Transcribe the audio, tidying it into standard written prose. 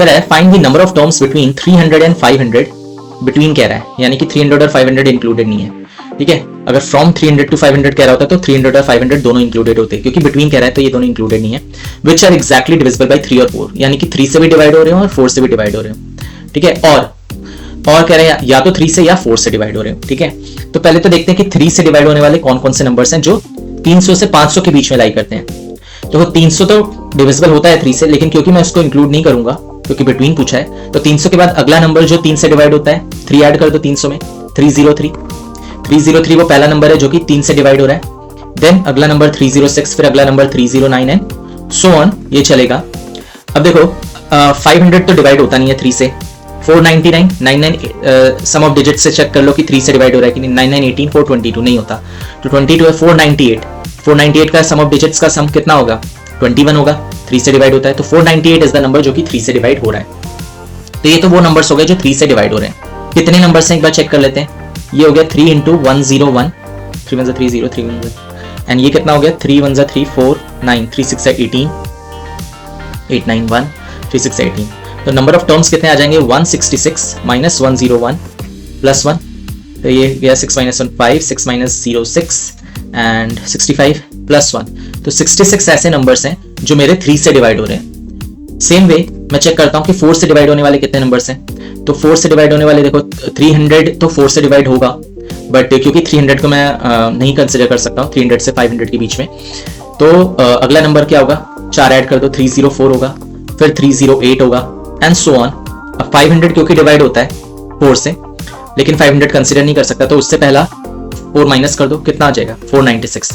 कह रहा है find the number of terms between 300 and 500, between कह रहा है, यानी कि 300 और 500 इंक्लूडेड नहीं है, ठीक है। अगर फ्रॉम 300 टू 500 कह रहा होता तो 300 और 500 दोनों इंक्लूडेड होते, क्योंकि बिटवीन कह रहा है तो ये दोनों इंक्लूडेड नहीं है। Which are exactly divisible by 3 और 4, यानी कि 3 से भी डिवाइड हो रहे हो और 4 से भी डिवाइड हो रहे हो, ठीक है। और कह रहे हैं या तो 3 से या 4 से डिवाइड हो रहे हो, ठीक है। तो पहले तो देखते हैं कि 3 से डिवाइड होने वाले कौन कौन से नंबर्स हैं जो 300 से 500 के बीच में लाई करते हैं। तो 300 तो डिविजिबल होता है 3 से, लेकिन क्योंकि मैं उसको इंक्लूड नहीं करूंगा क्योंकि बिटवीन पूछा है, तो 300 के बाद अगला नंबर जो 3 से डिवाइड होता है 3 ऐड कर दो 300 में, 303 वो पहला नंबर है जो कि 3 से डिवाइड हो रहा है। देन अगला नंबर 306, फिर अगला नंबर 309 एंड सो ऑन, ये चलेगा। अब देखो 500 तो डिवाइड होता नहीं है 3 से, 499 99 सम ऑफ डिजिट से चेक कर लो कि 3 से डिवाइड हो रहा है कि नहीं, 99 18 422 नहीं होता, तो 22 है। 498 का सम ऑफ डिजिट्स का सम कितना होगा, 21 होगा, 3 से डिवाइड होता है, तो 498 इज द नंबर जो कि 3 से डिवाइड हो रहा है। तो ये तो वो नंबर्स हो गए जो 3 से डिवाइड हो रहे हैं। कितने नंबर्स हैं एक बार चेक कर लेते हैं। ये हो गया 3 इंटू 101, 3 1 30 3 1, एंड ये कितना हो गया 3 1 3 4 9 3 6 18 8 9 1 3 6 18। तो नंबर ऑफ टर्म्स कितने आ जाएंगे, 166 माइनस 101 प्लस 1, तो ये गया 6 माइनस 1 5, 6 माइनस 0 6 एंड 65 प्लस 1। तो 66 ऐसे नंबर्स हैं जो मेरे 3 से डिवाइड हो रहे हैं। सेम वे मैं चेक करता हूँ कि 4 से डिवाइड होने वाले कितने नंबर्स हैं। तो 4 से डिवाइड होने वाले देखो 300 तो 4 से डिवाइड होगा, बट क्योंकि 300 को मैं नहीं कंसिडर कर सकता हूँ 300 से 500 के बीच में, तो अगला नंबर क्या होगा, 4 ऐड कर दो 304 होगा, फिर 308 होगा एंड सो ऑन। अब 500 क्योंकि डिवाइड होता है 4 से, लेकिन 500 कंसिडर नहीं कर सकता, तो उससे पहला 4 माइनस कर दो, कितना आ जाएगा 496।